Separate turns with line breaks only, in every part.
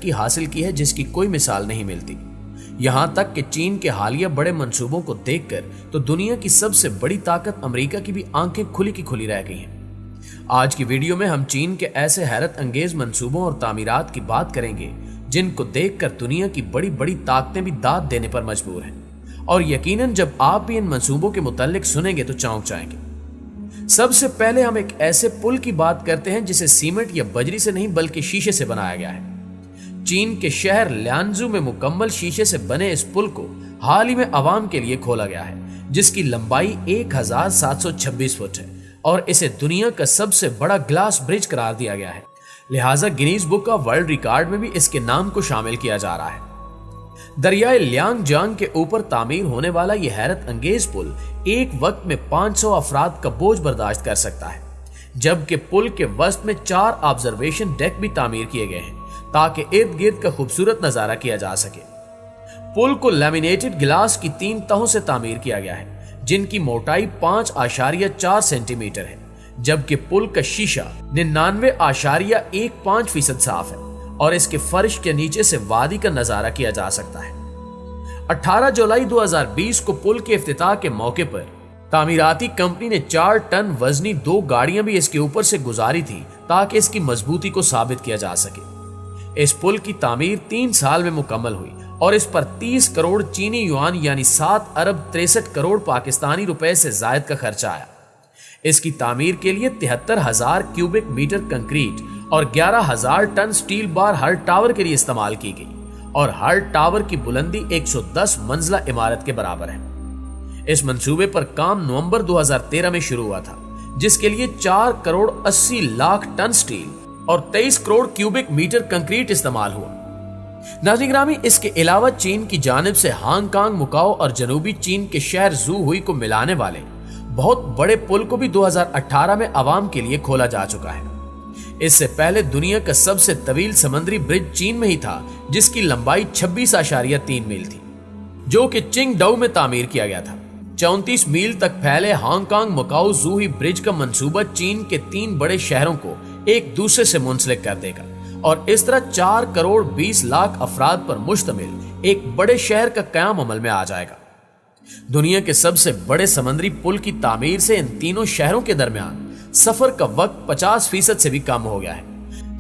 तरक्की हासिल की है जिसकी कोई मिसाल नहीं मिलती। यहां तक कि चीन के हालिया बड़े मंसूबों को देखकर तो दुनिया की सबसे बड़ी ताकत अमेरिका की भी आंखें खुली की खुली रह गई हैं। आज की वीडियो में हम चीन के ऐसे हैरत अंगेज मंसूबों और तामीरात की बात करेंगे जिनको देखकर दुनिया की बड़ी बड़ी ताकतें भी दाद देने पर मजबूर हैं, और यकीनन जब आप भी इन मंसूबों के मुताल्लिक सुनेंगे तो चौंक जाएंगे। सबसे पहले हम एक ऐसे पुल की बात करते हैं जिसे सीमेंट या बजरी से नहीं बल्कि शीशे से बनाया गया है। चीन के शहर ल्यांजू में मुकम्मल शीशे से बने इस पुल को हाल ही में आवाम के लिए खोला गया है, जिसकी लंबाई 1726 फुट है और इसे दुनिया का सबसे बड़ा ग्लास ब्रिज करार दिया गया है। लिहाजा Guinness book of world record में भी इसके नाम को शामिल किया जा रहा है। दरियाए ल्यांगजांग के ऊपर तामीर होने वाला यह हैरत अंगेज पुल एक वक्त में 500 अफराद का बोझ बर्दाश्त कर सकता है, जबकि पुल के वस्त में 4 ऑब्जर्वेशन डेक भी तामीर किए गए हैं ताकि इर्द गिर्द का खूबसूरत नजारा किया जा सके। पुल को लैमिनेटेड गिलास की 3 तहों से तामीर किया गया है, जिनकी मोटाई 5.4 सेंटीमीटर है, जबकि पुल का शीशा 99.15% साफ है और इसके फर्श के नीचे से वादी का नजारा किया जा सकता है। 18 जुलाई 2020 को पुल के इफ्तिताह के मौके पर तामीराती कंपनी ने 4 टन वजनी 2 गाड़ियां भी इसके ऊपर से गुजारी थी ताकि इसकी मजबूती को साबित किया जा सके। इस पुल की तामीर 3 साल में मुकम्मल हुई और इस पर 30 करोड़ चीनी युआन यानी 7 अरब 63 करोड़ पाकिस्तानी रुपए से जायद का खर्चा आया। इसकी तामीर के लिए 73,000 क्यूबिक मीटर कंक्रीट और 11,000 टन स्टील बार हर टावर के लिए इस्तेमाल की गई और हर टावर की बुलंदी 110 मंजिला इमारत के बराबर है। इस मंसूबे पर काम नवंबर 2013 में शुरू हुआ था, जिसके लिए 4 करोड़ 80 लाख टन स्टील और 23 करोड़ क्यूबिक मीटर कंक्रीट इस्तेमाल हुआ। नाज़रीन गिरामी, इसके अलावा चीन की जानिब से हांगकांग, मुकाओ और जनूबी चीन के शहर ज़ूहुई को मिलाने वाले बहुत बड़े पुल को भी 2018 में आवाम के लिए खोला जा चुका है। इससे पहले दुनिया का सबसे तवील समुद्री ब्रिज चीन में ही था, जिसकी लंबाई 26.3 मील थी, जो कि चिंगडाओ में तामीर किया गया था। 34 मील तक फैले हांगकांग मुकाओ ज़ूहुई ब्रिज का मंसूबा चीन के 3 बड़े शहरों को एक दूसरे से मुंसलिक कर देगा और इस तरह 4 करोड़ 20 लाख अफराद पर मुश्तमिल एक बड़े शहर का कयाम अमल में आ जाएगा। दुनिया के सबसे बड़े समुद्री पुल की तामीर से इन तीनों शहरों के दरमियान सफर का वक्त 50% से भी कम हो गया है,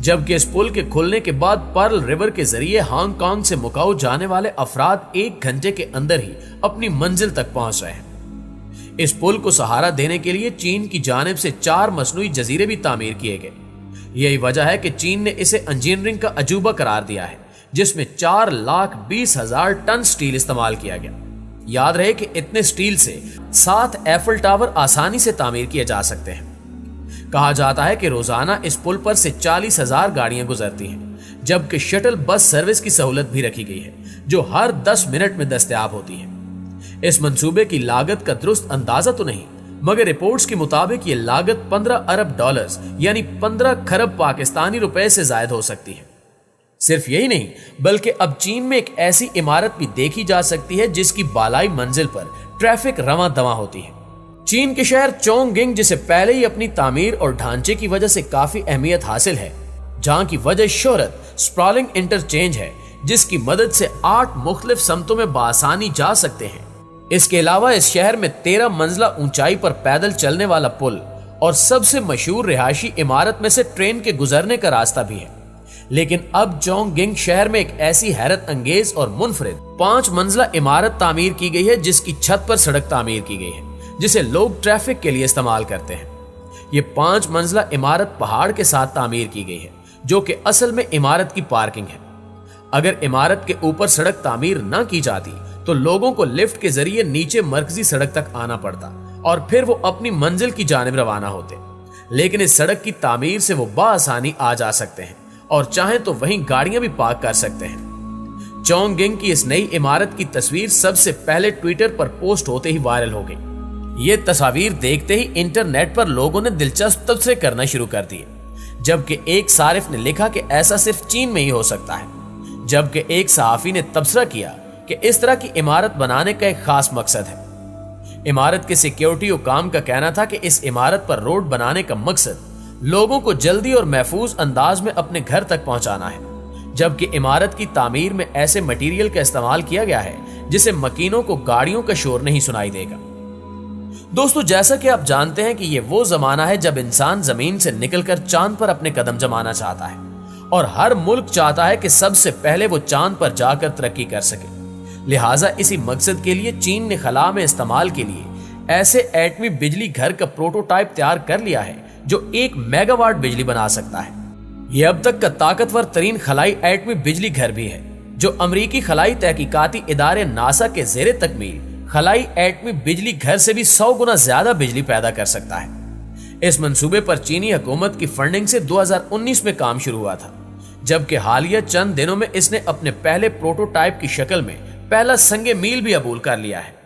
जबकि इस पुल के खुलने के बाद पर्ल रिवर के जरिए हांगकांग से मुकाओ जाने वाले अफराद 1 घंटे के अंदर ही अपनी मंजिल तक पहुंच रहे हैं। इस पुल को सहारा देने के लिए चीन की जानिब से 4 मसनूई जजीरे भी तामीर किए गए। यही वजह है कि चीन ने इसे इंजीनियरिंग का अजूबा करार दिया है, जिसमें 4,20,000 टन स्टील इस्तेमाल किया गया। याद रहे कि इतने स्टील से 7 एफल टावर आसानी से तामीर किए जा सकते हैं। कहा जाता है कि रोजाना इस पुल पर से 40,000 गाड़ियां गुजरती हैं, जबकि शटल बस सर्विस की सहूलत भी रखी गई है, जो हर 10 मिनट में दस्तयाब होती है। इस मंसूबे की लागत का दुरुस्त अंदाजा तो नहीं, मगर रिपोर्ट्स के मुताबिक ये लागत 15 अरब डॉलर्स यानी 15 खरब पाकिस्तानी रुपए से जायद हो सकती है। सिर्फ यही नहीं, बल्कि अब चीन में एक ऐसी इमारत भी देखी जा सकती है जिसकी बालाई मंजिल पर ट्रैफिक रवां दवा होती है। चीन के शहर चोंगगिंग, जिसे पहले ही अपनी तामीर और ढांचे की वजह से काफी अहमियत हासिल है, जहां की वजह शोहरत स्प्रॉलिंग इंटरचेंज है, जिसकी मदद से 8 मुख्तलिफ समतों में बासानी जा सकते हैं। इसके अलावा इस शहर में 13 मंजिला ऊंचाई पर पैदल चलने वाला पुल और सबसे मशहूर रिहायशी इमारत में से ट्रेन के गुजरने का रास्ता भी है। लेकिन अब चोंगगिंग शहर में एक ऐसी हैरत अंगेज और मुनफरिद 5 मंजिला इमारत तामीर की गई है, जिसकी छत पर सड़क तामीर की गई है, जिसे लोग ट्रैफिक के लिए इस्तेमाल करते हैं। ये 5 मंजिला इमारत पहाड़ के साथ तामीर की गई है, जो कि असल में इमारत की पार्किंग है। अगर इमारत के ऊपर सड़क तामीर न की जाती तो लोगों को लिफ्ट के जरिए नीचे मरकजी सड़क तक आना पड़ता और फिर वो अपनी मंजिल की जानिब रवाना होते। लेकिन इस सड़क की तामीर से वो बाआसानी आ जा सकते हैं और चाहें तो वहीं गाड़ियां भी पार्क कर सकते हैं। चोंगगिंग की इस नई इमारत की तस्वीर सबसे पहले ट्विटर पर पोस्ट होते ही वायरल हो गई। ये तस्वीर देखते ही इंटरनेट पर लोगों ने दिलचस्प तबसरे करना शुरू कर दिए, जबकि एक सारिफ ने लिखा कि ऐसा सिर्फ चीन में ही हो सकता है, जबकि एक सहाफी ने तबसरा किया कि इस तरह की इमारत बनाने का एक खास मकसद है। इमारत के सिक्योरिटी हुकाम का कहना था कि इस इमारत पर रोड बनाने का मकसद लोगों को जल्दी और महफूज अंदाज में अपने घर तक पहुंचाना है, जबकि इमारत की तामीर में ऐसे मटेरियल का इस्तेमाल किया गया है जिसे मकीनों को गाड़ियों का शोर नहीं सुनाई देगा। दोस्तों, जैसा कि आप जानते हैं कि ये वो जमाना है जब इंसान जमीन से निकलकर चांद पर अपने कदम जमाना चाहता है और हर मुल्क चाहता है कि सबसे पहले वो चांद पर जाकर तरक्की कर सके। लिहाजा इसी मकसद के लिए चीन ने खला में इस्तेमाल के लिए ऐसे एटमी बिजली घर का प्रोटोटाइप तैयार कर लिया है जो 1 मेगावाट बिजली बना सकता है। यह अब तक का ताकतवर तरीन खलाई एटमी बिजली घर भी है जो अमरीकी खलाई तहकीकाती इदारे नासा के ज़ेरे तकमील खलाई एटमी बिजली घर से भी 100 गुना ज्यादा बिजली पैदा कर सकता है। इस मंसूबे पर चीनी हुकूमत की फंडिंग से 2019 में काम शुरू हुआ था, जबकि हालिया चंद दिनों में इसने अपने पहले प्रोटोटाइप की शक्ल में पहला संगे मील भी अबूल कर लिया है।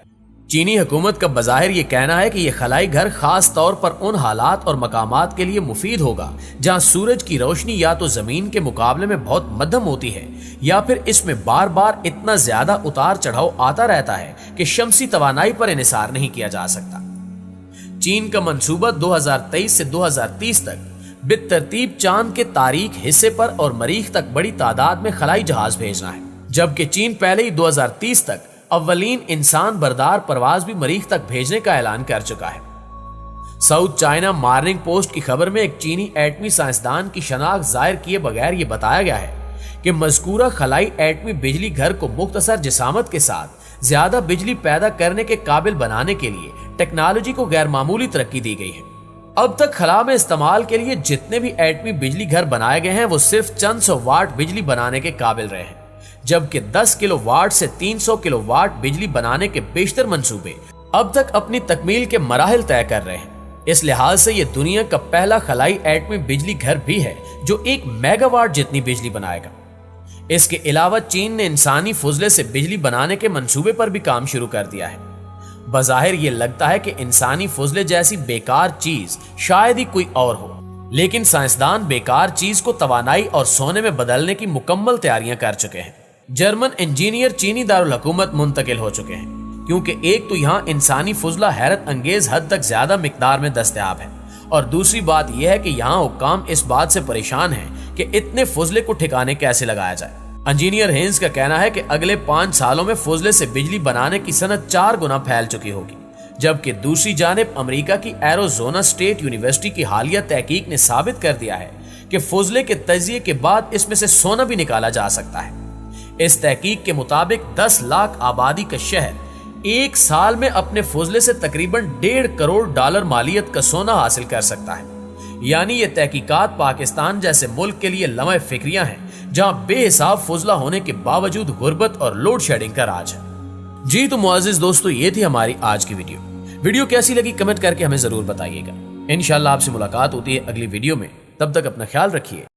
चीनी हुकूमत का बज़ाहिर ये कहना है कि यह खलाई घर खास तौर पर उन हालात और मकामात के लिए मुफीद होगा जहां सूरज की रोशनी या तो जमीन के मुकाबले में बहुत मध्यम होती है या फिर इसमें बार बार इतना ज्यादा उतार चढ़ाव आता रहता है कि शमसी तवानाई पर इन्हिसार नहीं किया जा सकता। चीन का मंसूबा 2023 से 2030 तक बितरतीब चांद के तारीख हिस्से पर और मरीख तक बड़ी तादाद में खलाई जहाज भेजना है, जबकि चीन पहले ही 2030 तक अव्वलीन इंसान बरदार परवाज भी मरीख तक भेजने का ऐलान कर चुका है। साउथ चाइना मॉर्निंग पोस्ट की खबर में एक चीनी एटमी साइंसदान की शनाख्त जाहिर किए बगैर यह बताया गया है कि मज़कूरा खलाई एटमी बिजली घर को मुख्तसर जिसामत के साथ ज्यादा बिजली पैदा करने के काबिल बनाने के लिए टेक्नोलॉजी को गैर मामूली तरक्की दी गई है। अब तक खला में इस्तेमाल के लिए जितने भी एटमी बिजली घर बनाए गए हैं वो सिर्फ चंद सौ वाट बिजली बनाने के काबिल रहे हैं, जबकि 10 किलोवाट से 300 किलोवाट बिजली बनाने के बेशतर मंसूबे अब तक अपनी तकमील के मराहिल तय कर रहे हैं। इस लिहाज से यह दुनिया का पहला खलाई एटमी बिजली घर भी है जो 1 मेगावाट जितनी बिजली बनाएगा। इसके अलावा चीन ने इंसानी फुजले से बिजली बनाने के मंसूबे पर भी काम शुरू कर दिया है। बज़ाहिर ये लगता है कि इंसानी फुजले जैसी बेकार चीज शायद ही कोई और हो, लेकिन साइंसदान बेकार चीज को तवानाई और सोने में बदलने की मुकम्मल तैयारियां कर चुके हैं। जर्मन इंजीनियर चीनी दारुल हुकूमत मुंतकिल हो चुके हैं, क्योंकि एक तो यहाँ इंसानी फुजला हैरत अंगेज हद तक ज्यादा मिकदार में दस्तयाब है और दूसरी बात यह है कि यहाँ हुक्काम इस बात से परेशान हैं कि इतने फुजले को ठिकाने कैसे लगाया जाए। इंजीनियर हेंस का कहना है कि अगले 5 सालों में फुजले से बिजली बनाने की सनत 4 गुना फैल चुकी होगी, जबकि दूसरी जानिब अमेरिका की एरोजोना स्टेट यूनिवर्सिटी की हालिया तहकीक ने साबित कर दिया है कि फुजले के तजिए के बाद इसमें से सोना भी निकाला जा सकता है। इस तहकीक के मुताबिक 10 लाख आबादी का शहर 1 साल में अपने फुजले से तकरीबन $1.5 करोड़ मालियत का सोना हासिल कर सकता है। यानी ये तहकीकात पाकिस्तान जैसे मुल्क के लिए लम्हे फिक्रियां हैं जहां बेहिसाब फुजला होने के बावजूद गुर्बत और लोड शेडिंग का राज है। जी तो मुअज़्ज़िज़ दोस्तों, ये थी हमारी आज की वीडियो कैसी लगी कमेंट करके हमें जरूर बताइएगा। इंशाल्लाह आपसे मुलाकात होती है अगली वीडियो में, तब तक अपना ख्याल रखिए।